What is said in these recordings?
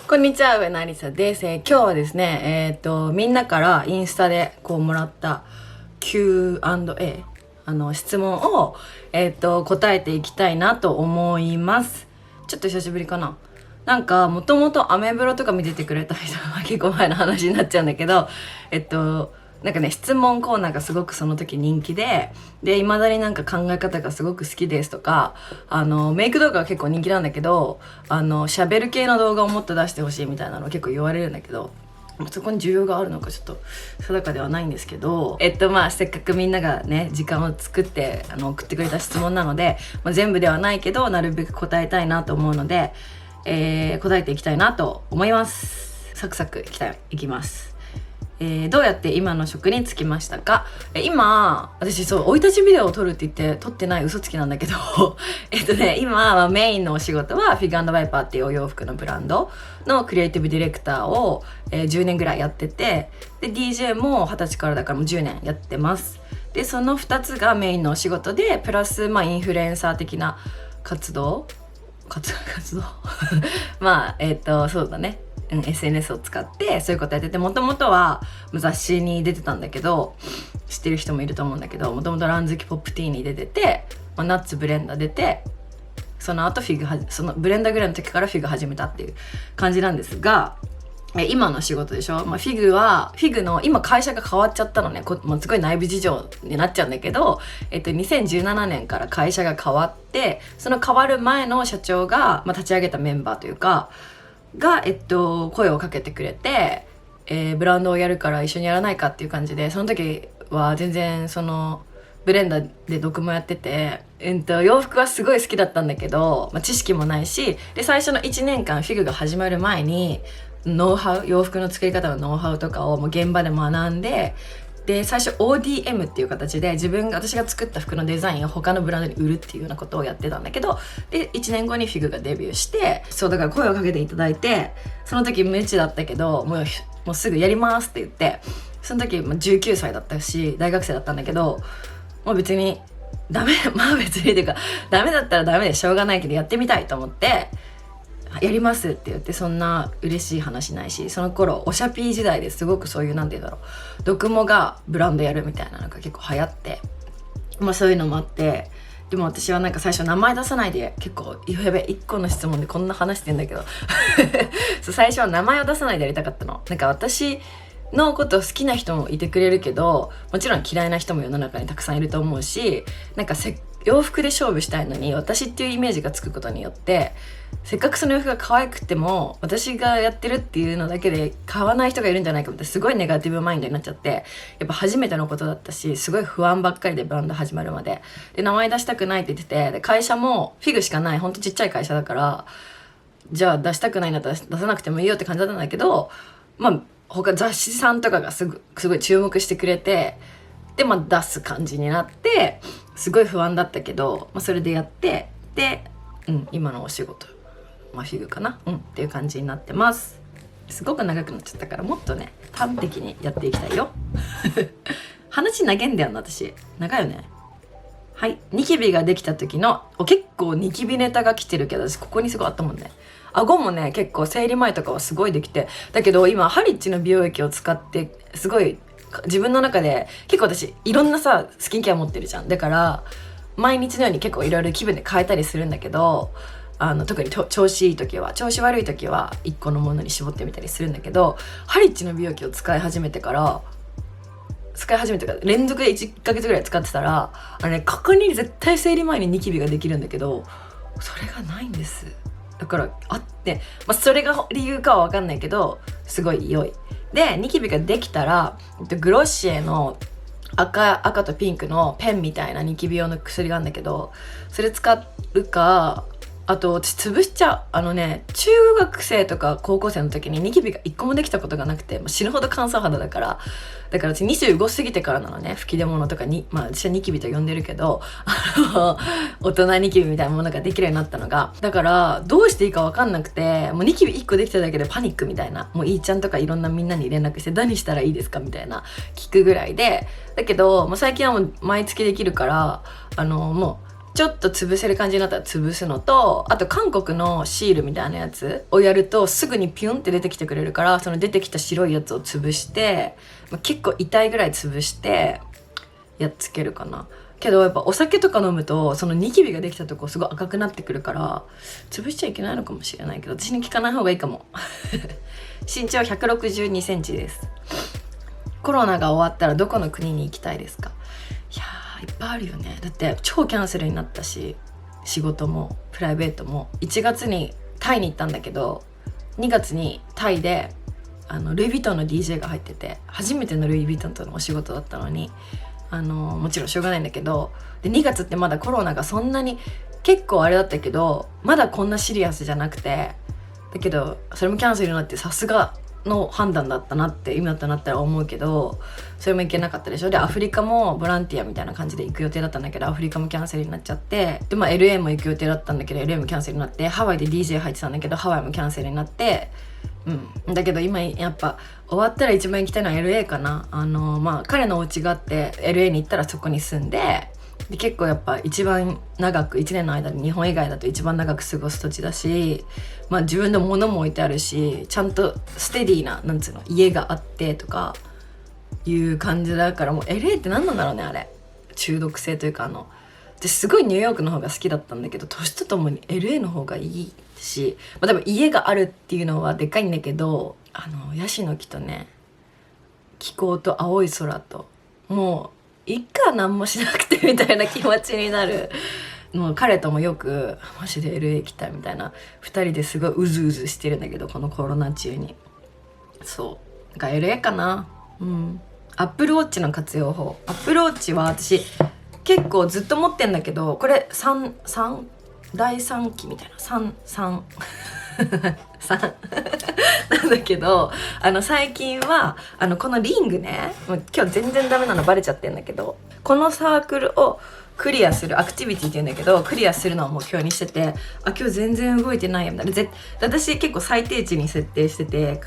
こんにちは、上野ありさです。今日はですね、みんなからインスタでもらった Q&A、質問を、答えていきたいなと思います。ちょっと久しぶりかな。なんか、もともとアメブロとか見ててくれた人は結構前の話になっちゃうんだけど、なんかね、質問コーナーがすごくその時人気で、未だになんか考え方がすごく好きですとか、メイク動画は結構人気なんだけど、喋る系の動画をもっと出してほしいみたいなの結構言われるんだけど、そこに需要があるのかちょっと定かではないんですけど、せっかくみんながね、時間を作って送ってくれた質問なので、全部ではないけど、なるべく答えたいなと思うので、答えていきたいなと思います。サクサクいきます。どうやって今の職に就きましたか？今、私生い立ちビデオを撮るって言って撮ってない嘘つきなんだけど今はメインのお仕事はフィグ&ワイパーっていうお洋服のブランドのクリエイティブディレクターを、10年ぐらいやってて、で DJ も20歳からだからもう10年やってます。でその2つがメインのお仕事で、プラスインフルエンサー的な活動そうだね、SNS を使ってそういうことやってて、もともとは雑誌に出てたんだけど、知ってる人もいると思うんだけど、もともとラン好きポップティーに出てて、ナッツブレンダー出て、その後そのブレンダーぐらいの時からフィグ始めたっていう感じなんですが、今の仕事でしょ、フィグの今会社が変わっちゃったのね。すごい内部事情になっちゃうんだけど、2017年から会社が変わって、その変わる前の社長が、立ち上げたメンバーというかが、声をかけてくれて、ブランドをやるから一緒にやらないかっていう感じで、その時は全然そのブレンダーで読もやってて、洋服はすごい好きだったんだけど、知識もないし、で最初の1年間フィグが始まる前に洋服の作り方のノウハウとかをもう現場で学んで、で最初 ODM っていう形で私が作った服のデザインを他のブランドに売るっていうようなことをやってたんだけど、で1年後にフィグがデビューして、だから声をかけていただいて、その時無知だったけどもうすぐやりますって言って、その時19歳だったし大学生だったんだけど、もう別に別にっていうか、ダメだったらダメでしょうがないけどやってみたいと思ってやりますって言って、そんな嬉しい話ないし、その頃おしゃピー時代ですごくそういうドクモがブランドやるみたいなのが結構流行って、そういうのもあって、でも私はなんか最初名前出さないで、結構やべ1個の質問でこんな話してんだけど最初は名前を出さないでやりたかったの。なんか私のこと好きな人もいてくれるけど、もちろん嫌いな人も世の中にたくさんいると思うし、なんか洋服で勝負したいのに私っていうイメージがつくことによって、せっかくその洋服が可愛くても私がやってるっていうのだけで買わない人がいるんじゃないかって、すごいネガティブマインドになっちゃって、やっぱ初めてのことだったし、すごい不安ばっかりで、ブランド始まるまで名前出したくないって言ってて、で会社もフィグしかないほんとちっちゃい会社だから、じゃあ出したくないんだったら出さなくてもいいよって感じだったんだけど、他雑誌さんとかがすごい注目してくれて、で出す感じになって、すごい不安だったけど、それでやって、で、今のお仕事フィグかな、っていう感じになってます。すごく長くなっちゃったから、もっとね端的にやっていきたいよ話長いんだよな、私長いよね。はい、ニキビができた時の結構ニキビネタが来てるけど、私ここにすごいあったもんね。顎もね結構生理前とかはすごいできて、だけど今ハリッチの美容液を使ってすごい自分の中で、結構私いろんなスキンケア持ってるじゃん。だから毎日のように結構いろいろ気分で変えたりするんだけど、特に調子いい時は、調子悪い時は1個のものに絞ってみたりするんだけど、ハリッチの美容液を使い始めてから連続で1ヶ月ぐらい使ってたら、ここに絶対生理前にニキビができるんだけど、それがないんです。だからあって、それが理由かは分かんないけど、すごい良い。でニキビができたら、グロッシエの赤とピンクのペンみたいなニキビ用の薬があるんだけど、それ使うか、あと私潰しちゃう。中学生とか高校生の時にニキビが1個もできたことがなくて、死ぬほど乾燥肌だから私25過ぎてからなのね、吹き出物とかに、私はニキビと呼んでるけど大人ニキビみたいなものができるようになったのが、だからどうしていいか分かんなくて、もうニキビ1個できただけでパニックみたいな、もういいちゃんとかいろんなみんなに連絡して、何したらいいですかみたいな聞くぐらいで、だけど最近はもう毎月できるから、もうちょっと潰せる感じになったら潰すのと、あと韓国のシールみたいなやつをやるとすぐにピュンって出てきてくれるから、その出てきた白いやつを潰して、結構痛いぐらい潰してやっつけるかな。けどやっぱお酒とか飲むとそのニキビができたとこすごい赤くなってくるから潰しちゃいけないのかもしれないけど、私に聞かない方がいいかも。身長162センチです。コロナが終わったらどこの国に行きたいですか？いやー、いっぱいあるよね。だって超キャンセルになったし、仕事もプライベートも。1月にタイに行ったんだけど、2月にタイでルイ・ヴィトンの DJ が入ってて、初めてのルイ・ヴィトンとのお仕事だったのに、もちろんしょうがないんだけど、で2月ってまだコロナがそんなに結構あれだったけど、まだこんなシリアスじゃなくて、だけどそれもキャンセルになって、さすがの判断だったなって今となったら思うけど、それも行けなかったでしょ。でアフリカもボランティアみたいな感じで行く予定だったんだけど、アフリカもキャンセルになっちゃって、でLA も行く予定だったんだけど LA もキャンセルになって、ハワイで DJ 入ってたんだけどハワイもキャンセルになって、だけど今やっぱ終わったら一番行きたいのは LA かな。彼のお家があって LA に行ったらそこに住んで、結構やっぱ一番長く1年の間に日本以外だと一番長く過ごす土地だし、自分の物も置いてあるし、ちゃんとステディななんつうの家があってとかいう感じだから、もう LA って何なんだろうね、あれ中毒性というか。ですごいニューヨークの方が好きだったんだけど、年とともに LA の方がいいし、多分家があるっていうのはでかいんだけど、ヤシの木とね、気候と青い空と、もういっか何もしなくてみたいな気持ちになる。もう彼ともよくマジで LA 行きたいみたいな、2人ですごいうずうずしてるんだけど、このコロナ中に。そうが LA かな。アップルウォッチの活用法。アップルウォッチは私結構ずっと持ってんだけど、これ第3期みたいな3なんだけど、最近はこのリングね、もう今日全然ダメなのバレちゃってんだけど、このサークルをクリアするアクティビティって言うんだけど、クリアするのを目標にしてて、今日全然動いてないやみたいな。私結構最低値に設定してて、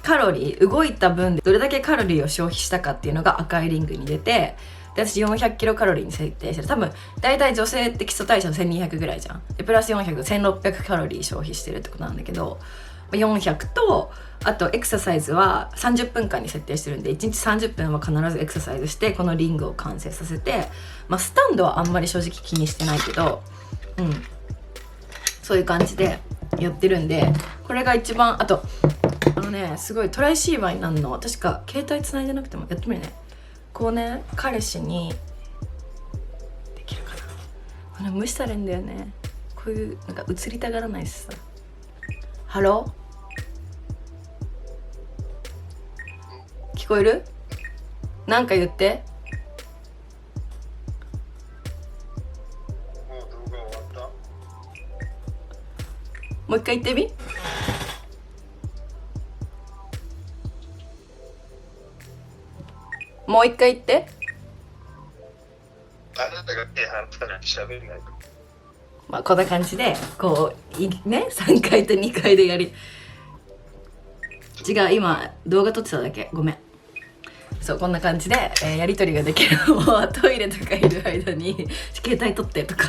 カロリー動いた分でどれだけカロリーを消費したかっていうのが赤いリングに出て、で私400キロカロリーに設定してる。多分大体女性って基礎代謝1200ぐらいじゃん。でプラス4001600カロリー消費してるってことなんだけど、400とあとエクササイズは30分間に設定してるんで、1日30分は必ずエクササイズしてこのリングを完成させて、スタンドはあんまり正直気にしてないけど、そういう感じでやってるんで、これが一番。あとすごいトライシーバーになるの。確か携帯つないでなくてもやってみるね。こうね、彼氏にできるかな、これ無視されんだよね。こういうなんか映りたがらないしさ。ハロー、聞こえる？なんか言って。もう動画終わった？もう一回言ってみ。もう一回言って。あなたが手離したら喋れないと。こんな感じでこうね、3回と2回でやり、違う、今動画撮ってただけ、ごめん。そう、こんな感じで、やり取りができるのをトイレとかいる間に携帯撮ってとか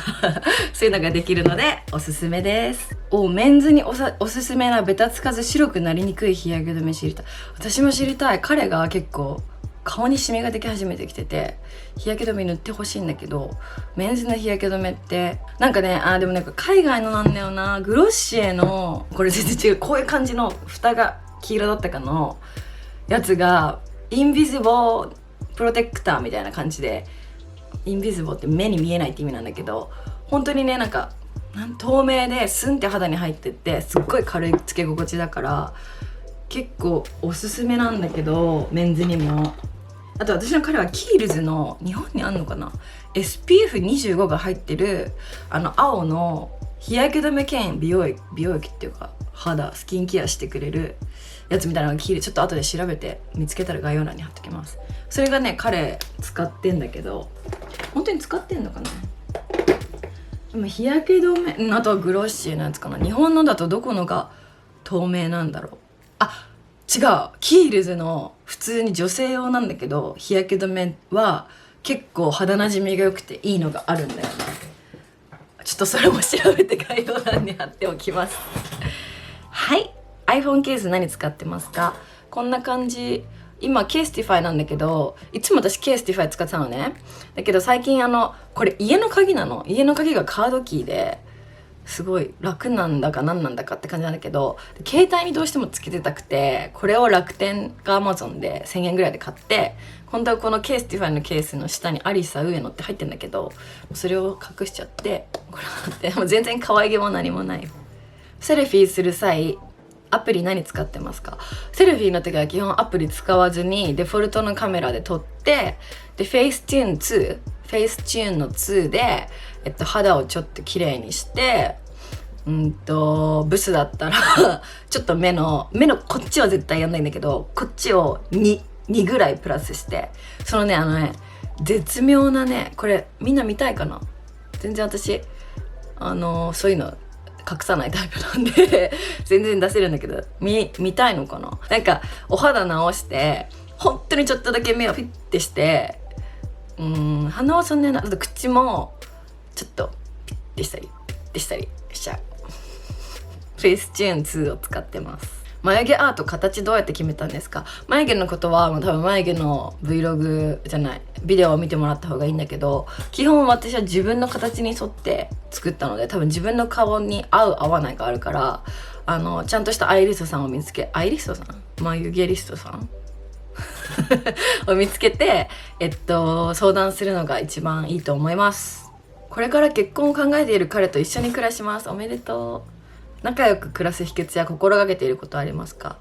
そういうのができるのでおすすめです。メンズにおすすめなベタつかず白くなりにくい日焼け止め知りたい。私も知りたい。彼が結構顔にシミができ始めてきてて、日焼け止め塗ってほしいんだけど、メンズの日焼け止めってなんかね、でもなんか海外のなんだよな、グロッシエの、これ全然違う、こういう感じの蓋が黄色だったかのやつがインビジボープロテクターみたいな感じで、インビジボーって目に見えないって意味なんだけど、本当にね、なんか透明でスンって肌に入ってってすっごい軽いつけ心地だから結構おすすめなんだけど、メンズにも。あと私の彼はキールズの、日本にあんのかな、 SPF25 が入ってる青の日焼け止め兼美容液っていうかスキンケアしてくれるやつみたいなのがキール、ちょっと後で調べて見つけたら概要欄に貼っときます。それがね、彼使ってんだけど、本当に使ってんのかな。でも日焼け止め、あとはグロッシーのやつかな。日本のだとどこのが透明なんだろう。違う、キールズの普通に女性用なんだけど日焼け止めは結構肌なじみが良くていいのがあるんだよね。ちょっとそれも調べて概要欄に貼っておきます。はい、 iPhone ケース何使ってますか？こんな感じ。今ケースティファイなんだけど、いつも私ケースティファイ使ってたのね。だけど最近これ家の鍵なの。家の鍵がカードキーですごい楽なんだか何なんだかって感じなんだけど、携帯にどうしてもつけてたくて、これを楽天か Amazon で1000円ぐらいで買って、本当はこのケースティファイのケースの下にアリサ上野って入ってんだけど、それを隠しちゃってこれ貼って、もう全然可愛げも何もないよ。セルフィーする際アプリ何使ってますか？セルフィーの時は基本アプリ使わずにデフォルトのカメラで撮って、でフェイスチューンの2で、肌をちょっと綺麗にして、ブスだったらちょっと目のこっちは絶対やんないんだけど、こっちを2ぐらいプラスして、そのね絶妙なね、これみんな見たいかな？全然私そういうの隠さないタイプなんで全然出せるんだけど、見たいのかな？なんかお肌直して本当にちょっとだけ目をフィッてして、鼻はそんなに、あと口もちょっとピッてしたりピッてしたりしちゃう。フェイスチューン2を使ってます。眉毛アート形どうやって決めたんですか？眉毛のことは多分眉毛の Vlog じゃないビデオを見てもらった方がいいんだけど、基本私は自分の形に沿って作ったので、多分自分の顔に合う合わないがあるから、ちゃんとしたアイリストさんを見つけ、アイリストさん、眉毛リストさんを見つけて、相談するのが一番いいと思います。これから結婚を考えている彼と一緒に暮らします。おめでとう。仲良く暮らす秘訣や心がけていることありますか？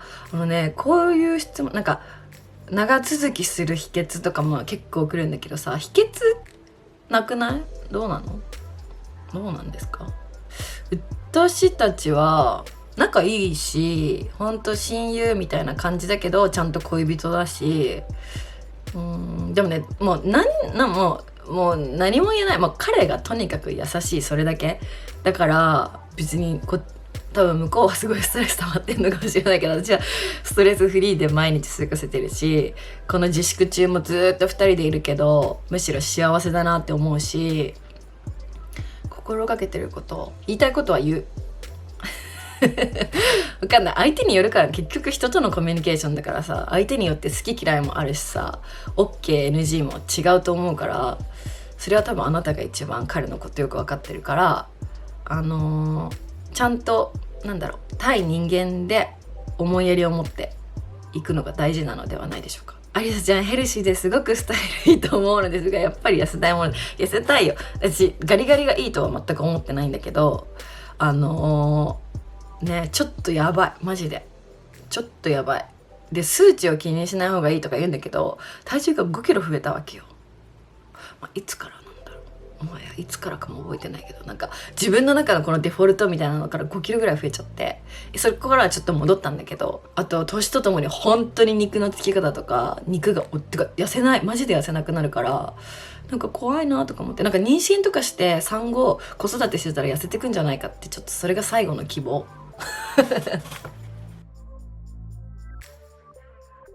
こういう質問、なんか長続きする秘訣とかも結構来るんだけどさ、秘訣なくない？どうなんですか？私たちは仲いいし、ほんと親友みたいな感じだけど、ちゃんと恋人だし、でもね、もう何も言えない。もう彼がとにかく優しい、それだけだから。別に多分向こうはすごいストレス溜まってるのかもしれないけど、私はストレスフリーで毎日過ごせてるし、この自粛中もずっと2人でいるけど、むしろ幸せだなって思うし、心がけてること、言いたいことは言うわかんない、相手によるから。結局人とのコミュニケーションだからさ、相手によって好き嫌いもあるしさ、 OKNG も違うと思うから、それは多分あなたが一番彼のことよく分かってるから、ちゃんと対人間で思いやりを持っていくのが大事なのではないでしょうか。アリサちゃんヘルシーですごくスタイルいいと思うのですが、やっぱり痩せたいもの。痩せたいよ。私ガリガリがいいとは全く思ってないんだけど、ちょっとやばい、マジでちょっとやばい。で数値を気にしない方がいいとか言うんだけど、体重が5キロ増えたわけよ。いつからなんだろう、お前いつからかも覚えてないけど、自分の中のこのデフォルトみたいなのから5キロぐらい増えちゃって、そこからはちょっと戻ったんだけど、あと年とともに本当に肉のつき方とか、肉が痩せない、マジで痩せなくなるから、怖いなとか思って、妊娠とかして産後子育てしてたら痩せてくんじゃないかって、ちょっとそれが最後の希望